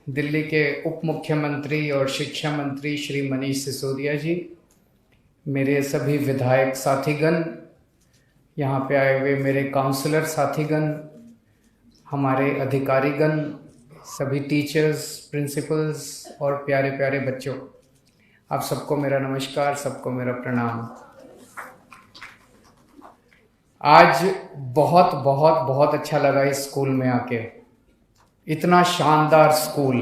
दिल्ली के उप मुख्यमंत्री और शिक्षा मंत्री श्री मनीष सिसोदिया जी, मेरे सभी विधायक साथीगण, यहाँ पे आए हुए मेरे काउंसलर साथीगण, हमारे अधिकारीगण, सभी टीचर्स, प्रिंसिपल्स और प्यारे प्यारे बच्चों, आप सबको मेरा नमस्कार, सबको मेरा प्रणाम। आज बहुत बहुत बहुत अच्छा लगा इस स्कूल में आके। इतना शानदार स्कूल,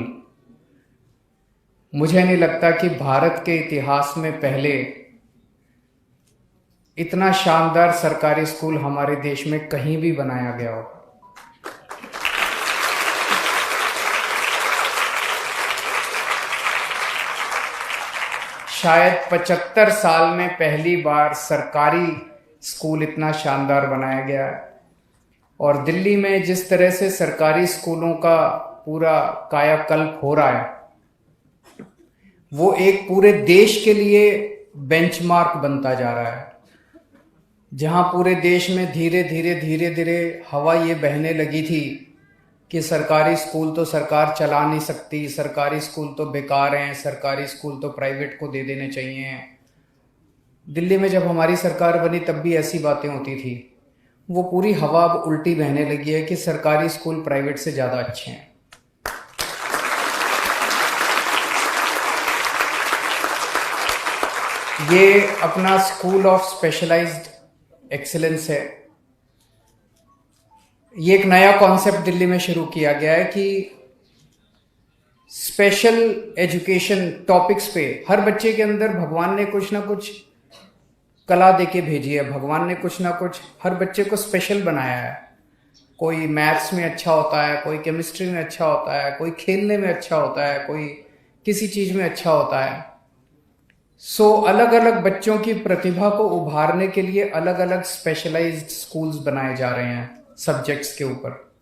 मुझे नहीं लगता कि भारत के इतिहास में पहले इतना शानदार सरकारी स्कूल हमारे देश में कहीं भी बनाया गया हो। शायद 75 साल में पहली बार सरकारी स्कूल इतना शानदार बनाया गया है। और दिल्ली में जिस तरह से सरकारी स्कूलों का पूरा कायाकल्प हो रहा है, वो एक पूरे देश के लिए बेंचमार्क बनता जा रहा है। जहां पूरे देश में धीरे धीरे हवा ये बहने लगी थी कि सरकारी स्कूल तो सरकार चला नहीं सकती, सरकारी स्कूल तो बेकार हैं, सरकारी स्कूल तो प्राइवेट को दे देने चाहिए। दिल्ली में जब हमारी सरकार बनी तब भी ऐसी बातें होती थी। वो पूरी हवा अब उल्टी बहने लगी है कि सरकारी स्कूल प्राइवेट से ज़्यादा अच्छे हैं। ये अपना स्कूल ऑफ स्पेशलाइज्ड एक्सीलेंस है। ये एक नया कॉन्सेप्ट दिल्ली में शुरू किया गया है कि स्पेशल एजुकेशन टॉपिक्स पे हर बच्चे के अंदर भगवान ने कुछ ना कुछ कला देके भेजी है। भगवान ने कुछ ना कुछ हर बच्चे को स्पेशल बनाया है। कोई मैथ्स में अच्छा होता है, कोई केमिस्ट्री में अच्छा होता है, कोई खेलने में अच्छा होता है, कोई किसी चीज में अच्छा होता है। अलग अलग बच्चों की प्रतिभा को उभारने के लिए अलग अलग स्पेशलाइज्ड स्कूल्स बनाए जा रहे हैं सब्जेक्ट्स के ऊपर।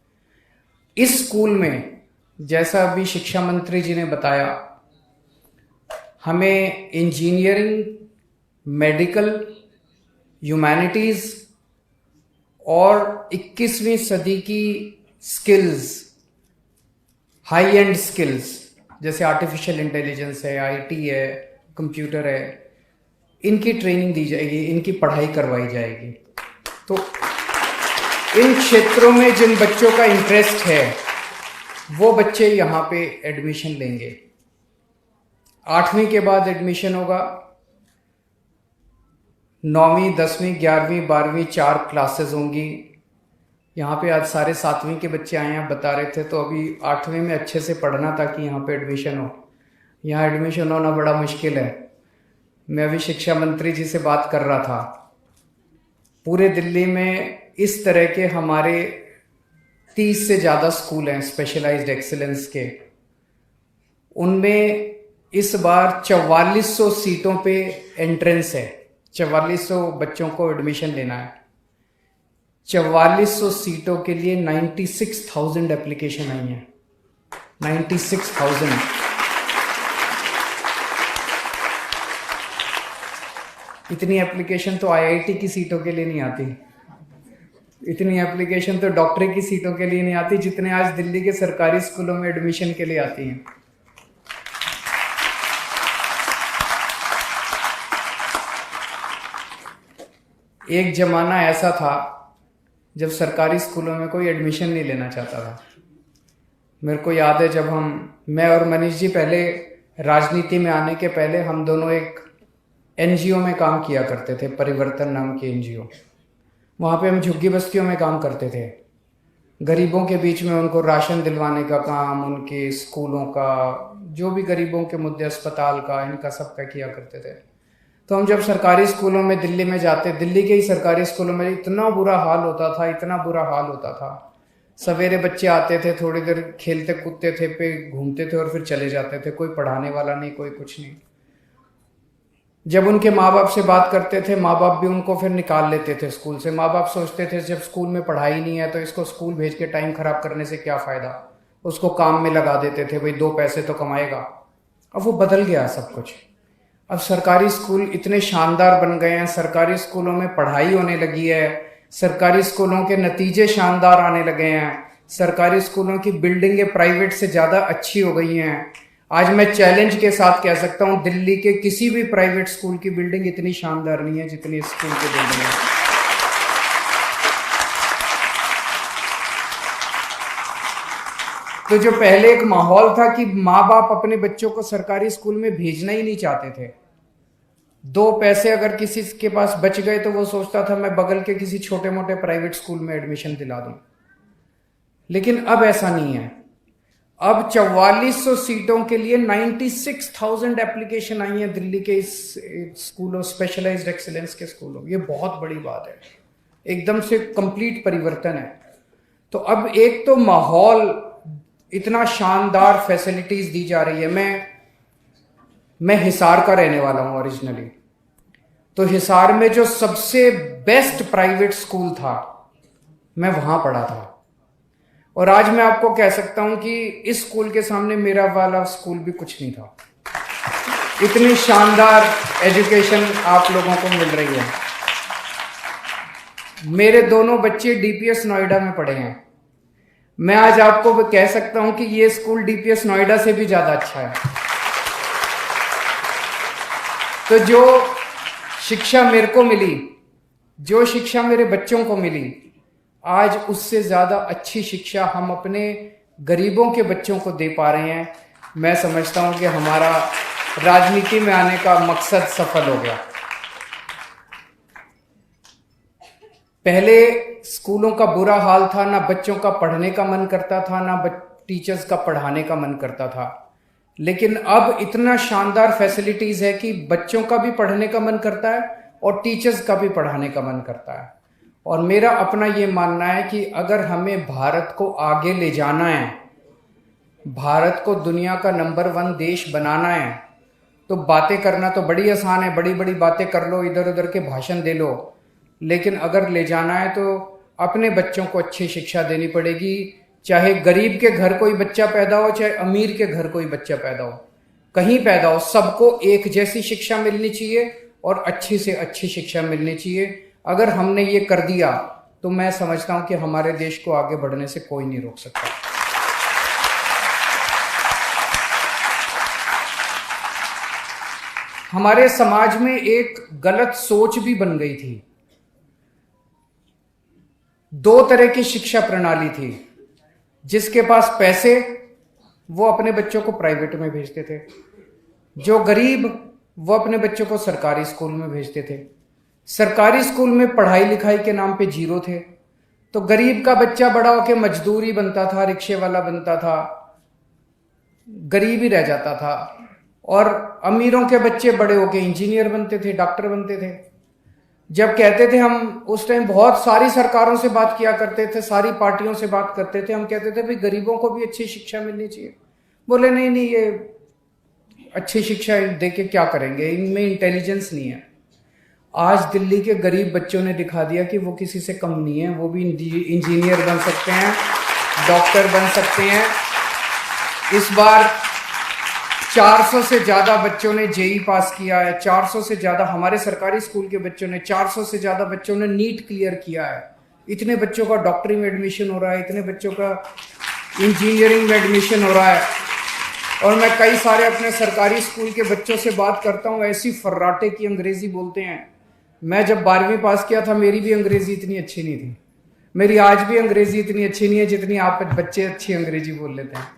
इस स्कूल में, जैसा अभी शिक्षा मंत्री जी ने बताया, हमें इंजीनियरिंग, मेडिकल, ह्यूमैनिटीज और 21वीं सदी की स्किल्स, हाई एंड स्किल्स जैसे आर्टिफिशियल इंटेलिजेंस है, आईटी है, कंप्यूटर है, इनकी ट्रेनिंग दी जाएगी, इनकी पढ़ाई करवाई जाएगी। तो इन क्षेत्रों में जिन बच्चों का इंटरेस्ट है वो बच्चे यहाँ पे एडमिशन लेंगे। 8वीं के बाद एडमिशन होगा। 9वीं, 10वीं, 11वीं, 12वीं 4 क्लासेस होंगी। यहाँ पे आज सारे 7वीं के बच्चे आए हैं, बता रहे थे। तो अभी 8वीं में अच्छे से पढ़ना ताकि यहाँ पे एडमिशन हो। यहाँ एडमिशन होना बड़ा मुश्किल है। मैं अभी शिक्षा मंत्री जी से बात कर रहा था। पूरे दिल्ली में इस तरह के हमारे 30 से ज़्यादा स्कूल हैं स्पेशलाइज्ड एक्सीलेंस के। उनमें इस बार 4400 सीटों पे एंट्रेंस है। 4400 बच्चों को एडमिशन लेना है। 4400 सीटों के लिए 96,000 एप्लीकेशन आई हैं। 96,000। इतनी एप्लीकेशन तो आईआईटी की सीटों के लिए नहीं आती। इतनी एप्लीकेशन तो डॉक्टरी की सीटों के लिए नहीं आती जितने आज दिल्ली के सरकारी स्कूलों में एडमिशन के लिए आती हैं। एक जमाना ऐसा था जब सरकारी स्कूलों में कोई एडमिशन नहीं लेना चाहता था। मेरे को याद है जब मैं और मनीष जी पहले राजनीति में आने के पहले हम दोनों एक एनजीओ में काम किया करते थे, परिवर्तन नाम की एनजीओ। वहाँ पे हम झुग्गी बस्तियों में काम करते थे। गरीबों के बीच में उनको राशन दिलवाने का काम, उनके स्कूलों का, जो भी गरीबों के मुद्दे, अस्पताल का, इनका सबका किया करते थे। तो हम जब सरकारी स्कूलों में दिल्ली में जाते, दिल्ली के ही सरकारी स्कूलों में इतना बुरा हाल होता था, इतना बुरा हाल होता था। सवेरे बच्चे आते थे, थोड़ी देर खेलते कूदते थे, पे घूमते थे और फिर चले जाते थे। कोई पढ़ाने वाला नहीं, कोई कुछ नहीं। जब उनके माँ बाप से बात करते थे, माँ बाप भी उनको फिर निकाल लेते थे स्कूल से। माँ बाप सोचते थे जब स्कूल में पढ़ाई नहीं है तो इसको स्कूल भेज के टाइम खराब करने से क्या फ़ायदा। उसको काम में लगा देते थे, भाई 2 पैसे तो कमाएगा। अब वो बदल गया सब कुछ। अब सरकारी स्कूल इतने शानदार बन गए हैं, सरकारी स्कूलों में पढ़ाई होने लगी है, सरकारी स्कूलों के नतीजे शानदार आने लगे हैं, सरकारी स्कूलों की बिल्डिंगें प्राइवेट से ज़्यादा अच्छी हो गई हैं। आज मैं चैलेंज के साथ कह सकता हूं, दिल्ली के किसी भी प्राइवेट स्कूल की बिल्डिंग इतनी शानदार नहीं है जितनी इस स्कूल की बिल्डिंग है। तो जो पहले एक माहौल था कि माँ बाप अपने बच्चों को सरकारी स्कूल में भेजना ही नहीं चाहते थे, 2 पैसे अगर किसी के पास बच गए तो वो सोचता था मैं बगल के किसी छोटे मोटे प्राइवेट स्कूल में एडमिशन दिला दूं। लेकिन अब ऐसा नहीं है। अब 4400 सीटों के लिए 96,000 एप्लीकेशन आई हैं दिल्ली के इस स्कूलों, स्पेशलाइज्ड एक्सीलेंस के स्कूलों। ये बहुत बड़ी बात है, एकदम से कंप्लीट परिवर्तन है। तो अब एक तो माहौल, इतना शानदार फैसिलिटीज दी जा रही है। मैं हिसार का रहने वाला हूं ओरिजिनली, तो हिसार में जो सबसे बेस्ट प्राइवेट स्कूल था मैं वहां पढ़ा था, और आज मैं आपको कह सकता हूं कि इस स्कूल के सामने मेरा वाला स्कूल भी कुछ नहीं था। इतनी शानदार एजुकेशन आप लोगों को मिल रही है। मेरे दोनों बच्चे डीपीएस नोएडा में पढ़े हैं। मैं आज आपको कह सकता हूं कि ये स्कूल डीपीएस नोएडा से भी ज्यादा अच्छा है। तो जो शिक्षा मेरे को मिली, जो शिक्षा मेरे बच्चों को मिली, आज उससे ज्यादा अच्छी शिक्षा हम अपने गरीबों के बच्चों को दे पा रहे हैं। मैं समझता हूं कि हमारा राजनीति में आने का मकसद सफल हो गया। पहले स्कूलों का बुरा हाल था, ना बच्चों का पढ़ने का मन करता था, ना टीचर्स का पढ़ाने का मन करता था। लेकिन अब इतना शानदार फैसिलिटीज है कि बच्चों का भी पढ़ने का मन करता है और टीचर्स का भी पढ़ाने का मन करता है। और मेरा अपना ये मानना है कि अगर हमें भारत को आगे ले जाना है, भारत को दुनिया का नंबर 1 देश बनाना है, तो बातें करना तो बड़ी आसान है, बड़ी बड़ी बातें कर लो, इधर उधर के भाषण दे लो। लेकिन अगर ले जाना है तो अपने बच्चों को अच्छी शिक्षा देनी पड़ेगी। चाहे गरीब के घर कोई बच्चा पैदा हो, चाहे अमीर के घर कोई बच्चा पैदा हो, कहीं पैदा हो, सबको एक जैसी शिक्षा मिलनी चाहिए और अच्छी से अच्छी शिक्षा मिलनी चाहिए। अगर हमने ये कर दिया तो मैं समझता हूं कि हमारे देश को आगे बढ़ने से कोई नहीं रोक सकता। हमारे समाज में एक गलत सोच भी बन गई थी। 2 तरह की शिक्षा प्रणाली थी। जिसके पास पैसे, वो अपने बच्चों को प्राइवेट में भेजते थे। जो गरीब, वो अपने बच्चों को सरकारी स्कूल में भेजते थे। सरकारी स्कूल में पढ़ाई लिखाई के नाम पे 0 थे, तो गरीब का बच्चा बड़ा होकर मजदूरी बनता था, रिक्शे वाला बनता था, गरीब ही रह जाता था। और अमीरों के बच्चे बड़े होकर इंजीनियर बनते थे, डॉक्टर बनते थे। जब कहते थे, हम उस टाइम बहुत सारी सरकारों से बात किया करते थे, सारी पार्टियों से बात करते थे, हम कहते थे भाई गरीबों को भी अच्छी शिक्षा मिलनी चाहिए। बोले नहीं नहीं, ये अच्छी शिक्षा दे के क्या करेंगे, इनमें इंटेलिजेंस नहीं है। आज दिल्ली के गरीब बच्चों ने दिखा दिया कि वो किसी से कम नहीं है, वो भी इंजीनियर बन सकते हैं, डॉक्टर बन सकते हैं। इस बार 400 से ज्यादा बच्चों ने जेई पास किया है, 400 से ज्यादा हमारे सरकारी स्कूल के बच्चों ने, 400 से ज्यादा बच्चों ने नीट क्लियर किया है। इतने बच्चों का डॉक्टरी में एडमिशन हो रहा है, इतने बच्चों का इंजीनियरिंग में एडमिशन हो रहा है। और मैं कई सारे अपने सरकारी स्कूल के बच्चों से बात करता हूँ, ऐसी फर्राटे की अंग्रेजी बोलते हैं। मैं जब 12वीं पास किया था, मेरी भी अंग्रेजी इतनी अच्छी नहीं थी। मेरी आज भी अंग्रेजी इतनी अच्छी नहीं है जितनी आप बच्चे अच्छी अंग्रेजी बोल लेते हैं।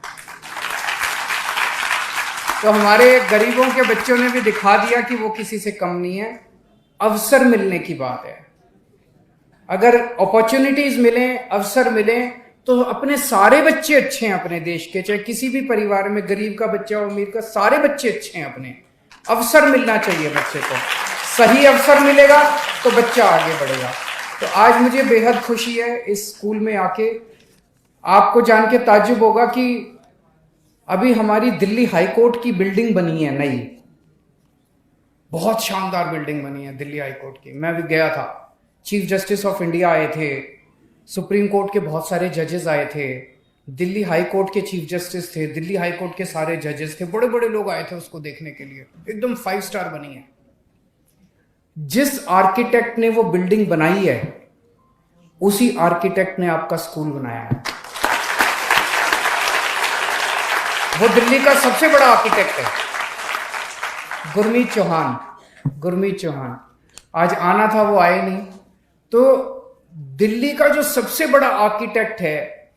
तो हमारे गरीबों के बच्चों ने भी दिखा दिया कि वो किसी से कम नहीं है। अवसर मिलने की बात है। अगर अपॉर्चुनिटीज मिले, अवसर मिले, तो अपने सारे बच्चे अच्छे हैं अपने देश के। चाहे किसी भी परिवार में गरीब का बच्चा हो, अमीर का, सारे बच्चे अच्छे हैं अपने। अवसर मिलना चाहिए बच्चे को। सही अवसर मिलेगा तो बच्चा आगे बढ़ेगा। तो आज मुझे बेहद खुशी है इस स्कूल में आके। आपको जान के ताज्जुब होगा कि अभी हमारी दिल्ली हाई कोर्ट की बिल्डिंग बनी है नई, बहुत शानदार बिल्डिंग बनी है दिल्ली हाई कोर्ट की। मैं भी गया था, चीफ जस्टिस ऑफ इंडिया आए थे, सुप्रीम कोर्ट के बहुत सारे जजेस आए थे, दिल्ली हाई कोर्ट के चीफ जस्टिस थे, दिल्ली हाई कोर्ट के सारे जजेस थे, बड़े बड़े लोग आए थे उसको देखने के लिए। एकदम 5 स्टार बनी है। जिस आर्किटेक्ट ने वो बिल्डिंग बनाई है, उसी आर्किटेक्ट ने आपका स्कूल बनाया है। वो दिल्ली का सबसे बड़ा आर्किटेक्ट है, गुरमीत चौहान। आज आना था, वो आए नहीं। तो दिल्ली का जो सबसे बड़ा आर्किटेक्ट है,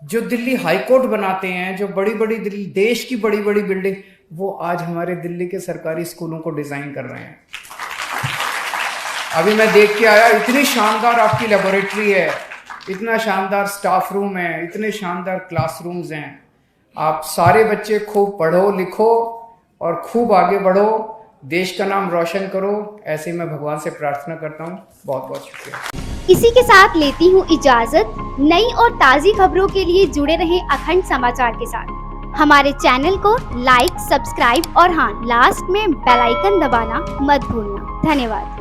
जो दिल्ली हाईकोर्ट बनाते हैं, जो बड़ी बड़ी दिल्ली देश की बड़ी बड़ी बिल्डिंग, वो आज हमारे दिल्ली के सरकारी स्कूलों को डिजाइन कर रहे हैं। अभी मैं देख के आया, इतनी शानदार आपकी लेबोरेटरी है, इतना शानदार स्टाफ रूम है, इतने शानदार क्लासरूम्स हैं। आप सारे बच्चे खूब पढ़ो लिखो और खूब आगे बढ़ो, देश का नाम रोशन करो, ऐसे मैं भगवान से प्रार्थना करता हूँ। बहुत बहुत शुक्रिया। इसी के साथ लेती हूँ इजाजत। नई और ताज़ी खबरों के लिए जुड़े रहें अखंड समाचार के साथ। हमारे चैनल को लाइक, सब्सक्राइब और हाँ, लास्ट में बेल आइकन दबाना मत भूलना। धन्यवाद।